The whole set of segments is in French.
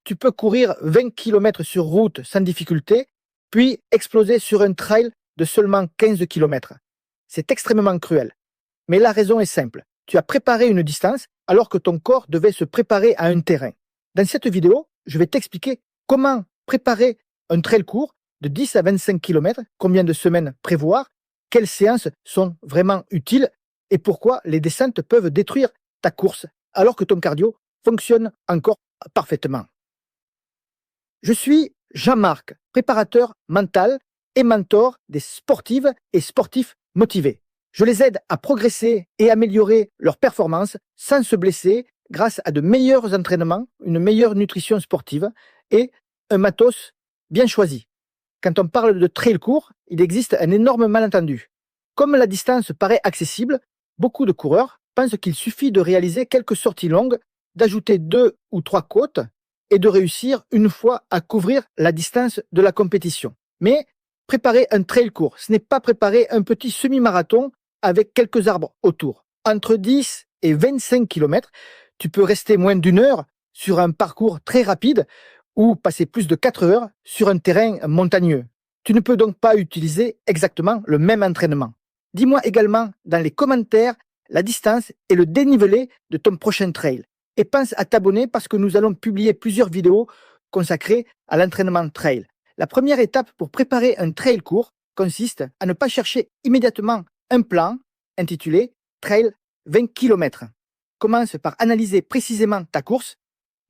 tu peux courir 20 km sur route sans difficulté, puis exploser sur un trail de seulement 15 km. C'est extrêmement cruel. Mais la raison est simple. Tu as préparé une distance alors que ton corps devait se préparer à un terrain. Dans cette vidéo, je vais t'expliquer comment préparer un trail court de 10 à 25 km, combien de semaines prévoir, quelles séances sont vraiment utiles et pourquoi les descentes peuvent détruire ta course alors que ton cardio fonctionne encore parfaitement. Je suis Jean-Marc, préparateur mental et mentor des sportives et sportifs motivés. Je les aide à progresser et améliorer leur performance sans se blesser grâce à de meilleurs entraînements, une meilleure nutrition sportive et un matos bien choisi. Quand on parle de trail court, il existe un énorme malentendu. Comme la distance paraît accessible, beaucoup de coureurs pensent qu'il suffit de réaliser quelques sorties longues, d'ajouter 2 ou 3 côtes et de réussir une fois à couvrir la distance de la compétition. Mais préparer un trail court, ce n'est pas préparer un petit semi-marathon avec quelques arbres autour. Entre 10 et 25 km, tu peux rester moins d'une heure sur un parcours très rapide ou passer plus de 4 heures sur un terrain montagneux. Tu ne peux donc pas utiliser exactement le même entraînement. Dis-moi également dans les commentaires la distance et le dénivelé de ton prochain trail. Et pense à t'abonner parce que nous allons publier plusieurs vidéos consacrées à l'entraînement trail. La première étape pour préparer un trail court consiste à ne pas chercher immédiatement un plan intitulé Trail 20 km. Commence par analyser précisément ta course.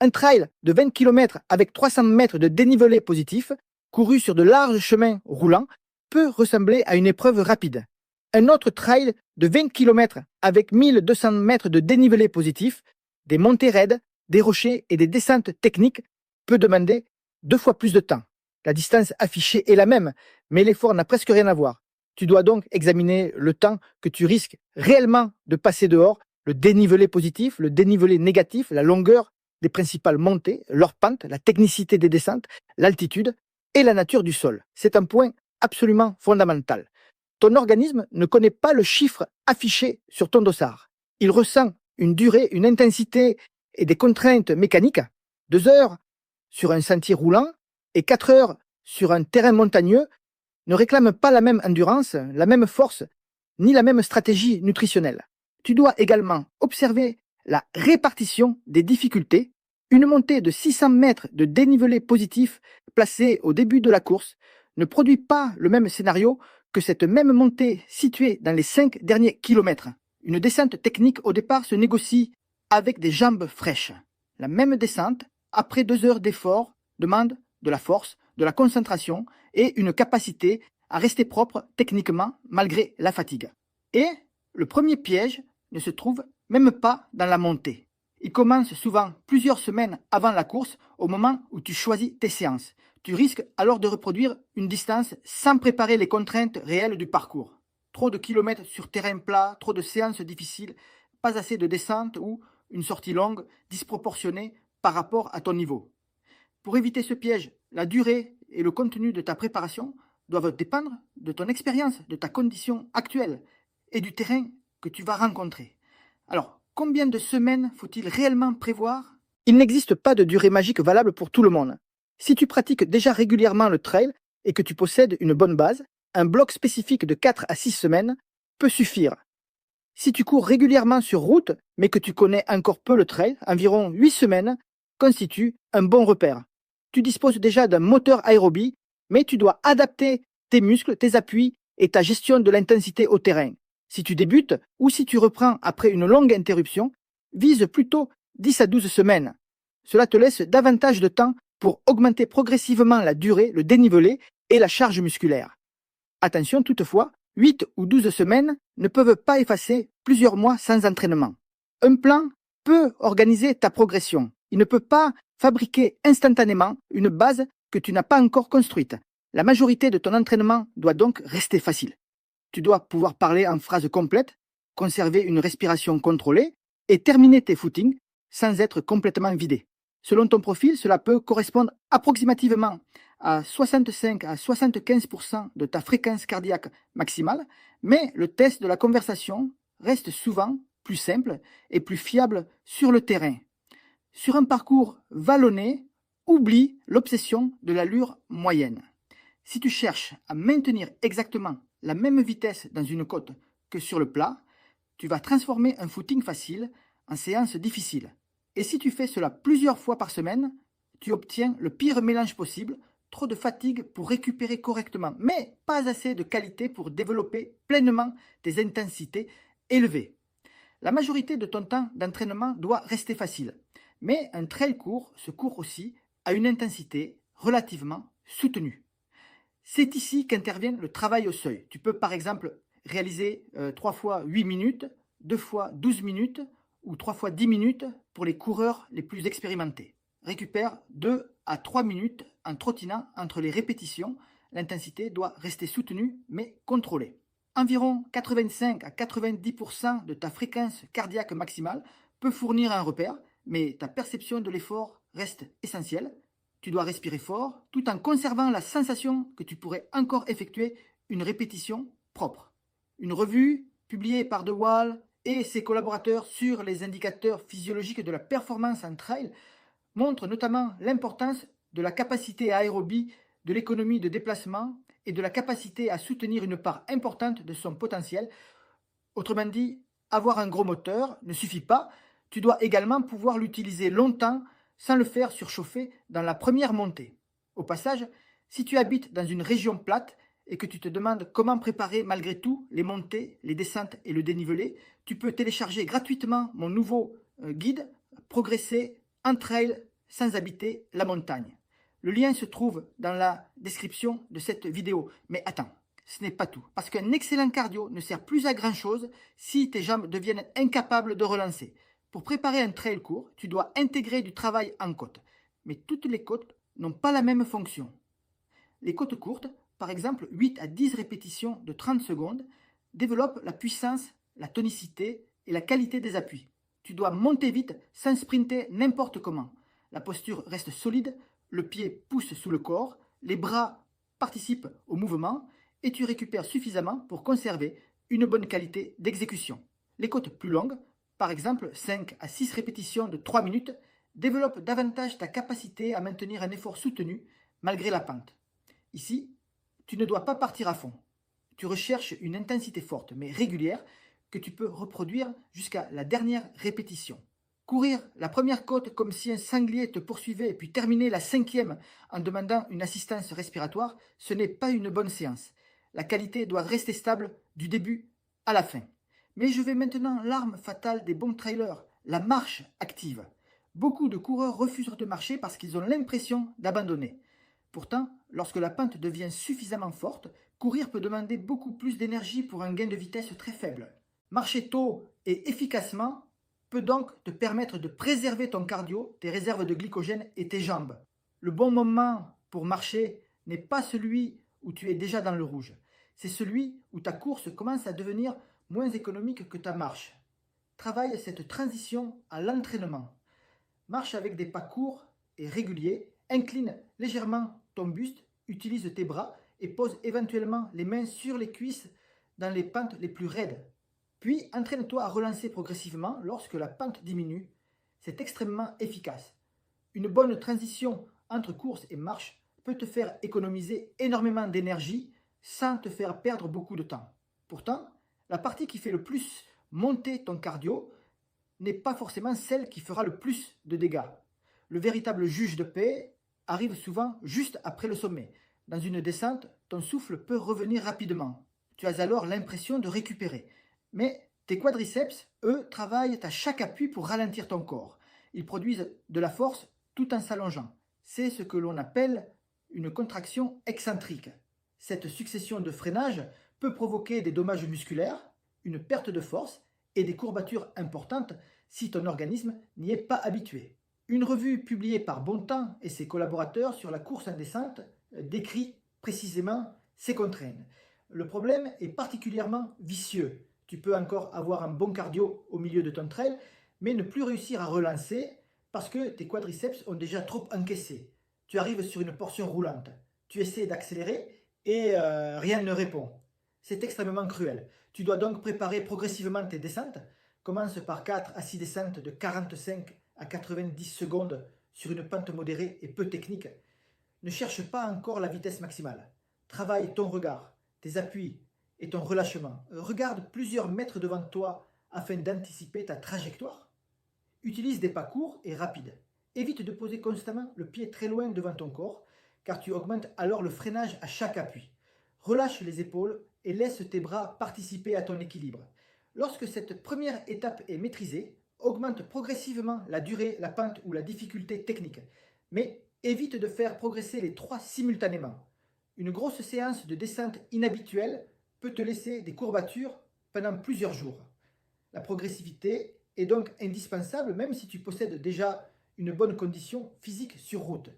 Un trail de 20 km avec 300 mètres de dénivelé positif, couru sur de larges chemins roulants, peut ressembler à une épreuve rapide. Un autre trail de 20 km avec 1200 mètres de dénivelé positif, des montées raides, des rochers et des descentes techniques peut demander 2 fois plus de temps. La distance affichée est la même, mais l'effort n'a presque rien à voir. Tu dois donc examiner le temps que tu risques réellement de passer dehors, le dénivelé positif, le dénivelé négatif, la longueur des principales montées, leur pente, la technicité des descentes, l'altitude et la nature du sol. C'est un point absolument fondamental. Ton organisme ne connaît pas le chiffre affiché sur ton dossard. Il ressent une durée, une intensité et des contraintes mécaniques, 2 heures sur un sentier roulant et 4 heures sur un terrain montagneux ne réclament pas la même endurance, la même force, ni la même stratégie nutritionnelle. Tu dois également observer la répartition des difficultés. Une montée de 600 mètres de dénivelé positif placée au début de la course ne produit pas le même scénario que cette même montée située dans les 5 derniers kilomètres. Une descente technique au départ se négocie avec des jambes fraîches. La même descente, après 2 heures d'effort, demande de la force, de la concentration et une capacité à rester propre techniquement malgré la fatigue. Et le premier piège ne se trouve même pas dans la montée. Il commence souvent plusieurs semaines avant la course, au moment où tu choisis tes séances. Tu risques alors de reproduire une distance sans préparer les contraintes réelles du parcours. Trop de kilomètres sur terrain plat, trop de séances difficiles, pas assez de descente ou une sortie longue disproportionnée par rapport à ton niveau. Pour éviter ce piège, la durée et le contenu de ta préparation doivent dépendre de ton expérience, de ta condition actuelle et du terrain que tu vas rencontrer. Alors, combien de semaines faut-il réellement prévoir? Il n'existe pas de durée magique valable pour tout le monde. Si tu pratiques déjà régulièrement le trail et que tu possèdes une bonne base, un bloc spécifique de 4 à 6 semaines peut suffire. Si tu cours régulièrement sur route, mais que tu connais encore peu le trail, environ 8 semaines constituent un bon repère. Tu disposes déjà d'un moteur aérobie, mais tu dois adapter tes muscles, tes appuis et ta gestion de l'intensité au terrain. Si tu débutes ou si tu reprends après une longue interruption, vise plutôt 10 à 12 semaines. Cela te laisse davantage de temps pour augmenter progressivement la durée, le dénivelé et la charge musculaire. Attention toutefois, 8 ou 12 semaines ne peuvent pas effacer plusieurs mois sans entraînement. Un plan peut organiser ta progression. Il ne peut pas fabriquer instantanément une base que tu n'as pas encore construite. La majorité de ton entraînement doit donc rester facile. Tu dois pouvoir parler en phrases complètes, conserver une respiration contrôlée et terminer tes footings sans être complètement vidé. Selon ton profil, cela peut correspondre approximativement à 65 à 75% de ta fréquence cardiaque maximale, mais le test de la conversation reste souvent plus simple et plus fiable sur le terrain. Sur un parcours vallonné Oublie l'obsession de l'allure moyenne. Si tu cherches à maintenir exactement la même vitesse dans une côte que sur le plat, tu vas transformer un footing facile en séance difficile. Et si tu fais cela plusieurs fois par semaine, tu obtiens le pire mélange possible, trop de fatigue pour récupérer correctement, mais pas assez de qualité pour développer pleinement tes intensités élevées. La majorité de ton temps d'entraînement doit rester facile, mais un trail court se court aussi à une intensité relativement soutenue. C'est ici qu'intervient le travail au seuil. Tu peux par exemple réaliser 3 fois 8 minutes, 2 fois 12 minutes ou 3 fois 10 minutes pour les coureurs les plus expérimentés. Récupère 2 à 3 minutes en trottinant entre les répétitions. L'intensité doit rester soutenue mais contrôlée. Environ 85 à 90% de ta fréquence cardiaque maximale peut fournir un repère, mais ta perception de l'effort reste essentielle. Tu dois respirer fort tout en conservant la sensation que tu pourrais encore effectuer une répétition propre. Une revue publiée par The Wall et ses collaborateurs sur les indicateurs physiologiques de la performance en trail montre notamment l'importance de la capacité aérobie, de l'économie de déplacement et de la capacité à soutenir une part importante de son potentiel. Autrement dit, avoir un gros moteur ne suffit pas, tu dois également pouvoir l'utiliser longtemps sans le faire surchauffer dans la première montée. Au passage, si tu habites dans une région plate et que tu te demandes comment préparer malgré tout les montées, les descentes et le dénivelé, tu peux télécharger gratuitement mon nouveau guide « Progresser en trail sans habiter la montagne ». Le lien se trouve dans la description de cette vidéo. Mais attends, ce n'est pas tout. Parce qu'un excellent cardio ne sert plus à grand chose si tes jambes deviennent incapables de relancer. Pour préparer un trail court, tu dois intégrer du travail en côte. Mais toutes les côtes n'ont pas la même fonction. Les côtes courtes, par exemple 8 à 10 répétitions de 30 secondes, développent la puissance, la tonicité et la qualité des appuis. Tu dois monter vite sans sprinter n'importe comment. La posture reste solide, le pied pousse sous le corps, les bras participent au mouvement et tu récupères suffisamment pour conserver une bonne qualité d'exécution. Les côtes plus longues, par exemple 5 à 6 répétitions de 3 minutes, développent davantage ta capacité à maintenir un effort soutenu malgré la pente. Ici, tu ne dois pas partir à fond. Tu recherches une intensité forte mais régulière que tu peux reproduire jusqu'à la dernière répétition. Courir la première côte comme si un sanglier te poursuivait puis terminer la 5e en demandant une assistance respiratoire, ce n'est pas une bonne séance. La qualité doit rester stable du début à la fin. Mais je vais maintenant l'arme fatale des bons trailers, la marche active. Beaucoup de coureurs refusent de marcher parce qu'ils ont l'impression d'abandonner. Pourtant, lorsque la pente devient suffisamment forte, courir peut demander beaucoup plus d'énergie pour un gain de vitesse très faible. Marcher tôt et efficacement peut donc te permettre de préserver ton cardio, tes réserves de glycogène et tes jambes. Le bon moment pour marcher n'est pas celui où tu es déjà dans le rouge. C'est celui où ta course commence à devenir moins économique que ta marche. Travaille cette transition à l'entraînement. Marche avec des pas courts et réguliers, incline légèrement ton buste, utilise tes bras et pose éventuellement les mains sur les cuisses dans les pentes les plus raides. Puis entraîne-toi à relancer progressivement lorsque la pente diminue. C'est extrêmement efficace. Une bonne transition entre course et marche peut te faire économiser énormément d'énergie sans te faire perdre beaucoup de temps. Pourtant, la partie qui fait le plus monter ton cardio n'est pas forcément celle qui fera le plus de dégâts. Le véritable juge de paix arrive souvent juste après le sommet. Dans une descente, ton souffle peut revenir rapidement. Tu as alors l'impression de récupérer. Mais tes quadriceps, eux, travaillent à chaque appui pour ralentir ton corps. Ils produisent de la force tout en s'allongeant. C'est ce que l'on appelle une contraction excentrique. Cette succession de freinages peut provoquer des dommages musculaires, une perte de force et des courbatures importantes si ton organisme n'y est pas habitué. Une revue publiée par Bontemps et ses collaborateurs sur la course en descente décrit précisément ces contraintes. Le problème est particulièrement vicieux. Tu peux encore avoir un bon cardio au milieu de ton trail, mais ne plus réussir à relancer parce que tes quadriceps ont déjà trop encaissé. Tu arrives sur une portion roulante. Tu essaies d'accélérer et rien ne répond. C'est extrêmement cruel. Tu dois donc préparer progressivement tes descentes. Commence par 4 à 6 descentes de 45 à 90 secondes sur une pente modérée et peu technique, ne cherche pas encore la vitesse maximale. Travaille ton regard, tes appuis et ton relâchement. Regarde plusieurs mètres devant toi afin d'anticiper ta trajectoire. Utilise des pas courts et rapides. Évite de poser constamment le pied très loin devant ton corps, car tu augmentes alors le freinage à chaque appui. Relâche les épaules et laisse tes bras participer à ton équilibre. Lorsque cette première étape est maîtrisée, augmente progressivement la durée, la pente ou la difficulté technique. Mais évite de faire progresser les trois simultanément. Une grosse séance de descente inhabituelle peut te laisser des courbatures pendant plusieurs jours. La progressivité est donc indispensable même si tu possèdes déjà une bonne condition physique sur route.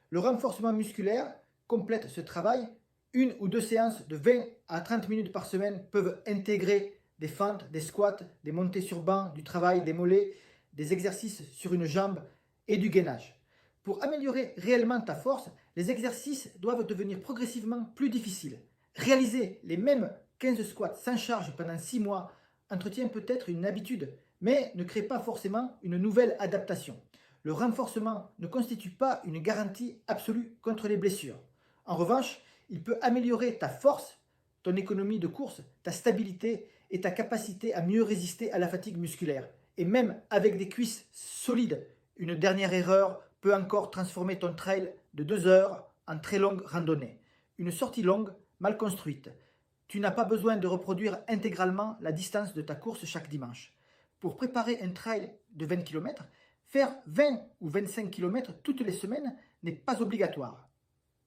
Le renforcement musculaire complète ce travail. Une ou deux séances de 20 à 30 minutes par semaine peuvent intégrer des fentes, des squats, des montées sur banc, du travail des mollets, des exercices sur une jambe et du gainage. Pour améliorer réellement ta force, les exercices doivent devenir progressivement plus difficiles. Réaliser les mêmes 15 squats sans charge pendant 6 mois entretient peut-être une habitude, mais ne crée pas forcément une nouvelle adaptation. Le renforcement ne constitue pas une garantie absolue contre les blessures. En revanche, il peut améliorer ta force, ton économie de course, ta stabilité et ta capacité à mieux résister à la fatigue musculaire. Et même avec des cuisses solides, une dernière erreur peut encore transformer ton trail de 2 heures en très longue randonnée. Une sortie longue, mal construite. Tu n'as pas besoin de reproduire intégralement la distance de ta course chaque dimanche. Pour préparer un trail de 20 km, faire 20 ou 25 km toutes les semaines n'est pas obligatoire.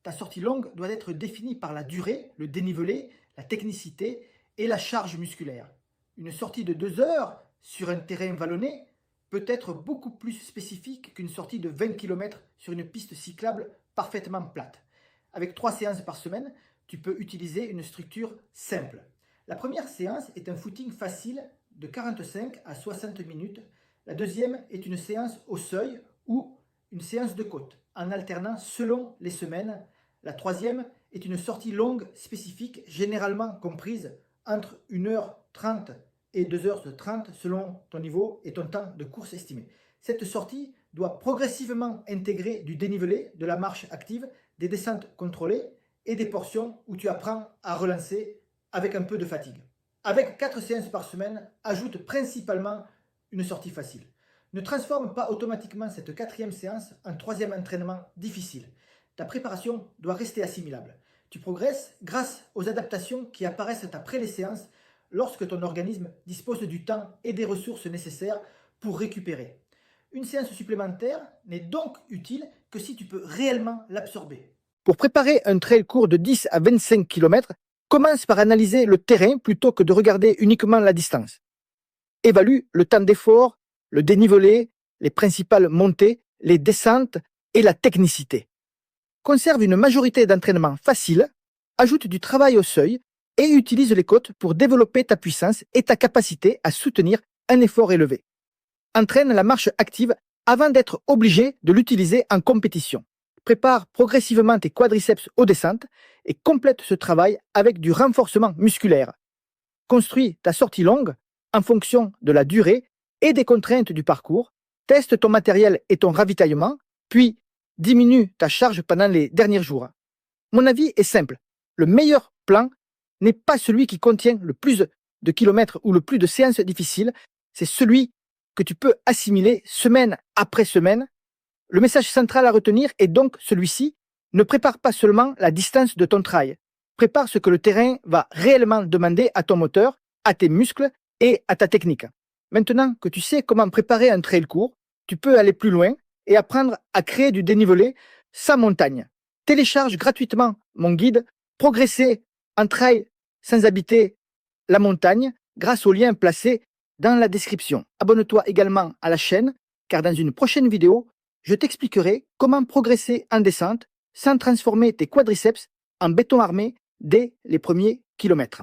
Ta sortie longue doit être définie par la durée, le dénivelé, la technicité et la charge musculaire. Une sortie de 2 heures sur un terrain vallonné peut être beaucoup plus spécifique qu'une sortie de 20 km sur une piste cyclable parfaitement plate. Avec 3 séances par semaine, tu peux utiliser une structure simple. La première séance est un footing facile de 45 à 60 minutes. La deuxième est une séance au seuil ou une séance de côte, en alternant selon les semaines. La troisième est une sortie longue spécifique, généralement comprise entre 1h30 et 2h30 selon ton niveau et ton temps de course estimé. Cette sortie doit progressivement intégrer du dénivelé, de la marche active, des descentes contrôlées et des portions où tu apprends à relancer avec un peu de fatigue. Avec 4 séances par semaine, ajoute principalement une sortie facile. Ne transforme pas automatiquement cette 4e séance en 3e entraînement difficile. Ta préparation doit rester assimilable. Tu progresses grâce aux adaptations qui apparaissent après les séances lorsque ton organisme dispose du temps et des ressources nécessaires pour récupérer. Une séance supplémentaire n'est donc utile que si tu peux réellement l'absorber. Pour préparer un trail court de 10 à 25 km, commence par analyser le terrain plutôt que de regarder uniquement la distance. Évalue le temps d'effort, le dénivelé, les principales montées, les descentes et la technicité. Conserve une majorité d'entraînements faciles, ajoute du travail au seuil et utilise les côtes pour développer ta puissance et ta capacité à soutenir un effort élevé. Entraîne la marche active avant d'être obligé de l'utiliser en compétition. Prépare progressivement tes quadriceps aux descentes et complète ce travail avec du renforcement musculaire. Construis ta sortie longue en fonction de la durée et des contraintes du parcours. Teste ton matériel et ton ravitaillement, puis diminue ta charge pendant les derniers jours. Mon avis est simple. Le meilleur plan n'est pas celui qui contient le plus de kilomètres ou le plus de séances difficiles, c'est celui que tu peux assimiler semaine après semaine. Le message central à retenir est donc celui-ci. Ne prépare pas seulement la distance de ton trail. Prépare ce que le terrain va réellement demander à ton moteur, à tes muscles et à ta technique. Maintenant que tu sais comment préparer un trail court, tu peux aller plus loin et apprendre à créer du dénivelé sans montagne. Télécharge gratuitement mon guide « Progresser en trail sans habiter la montagne » grâce au lien placé dans la description. Abonne-toi également à la chaîne car dans une prochaine vidéo, je t'expliquerai comment progresser en descente sans transformer tes quadriceps en béton armé dès les premiers kilomètres.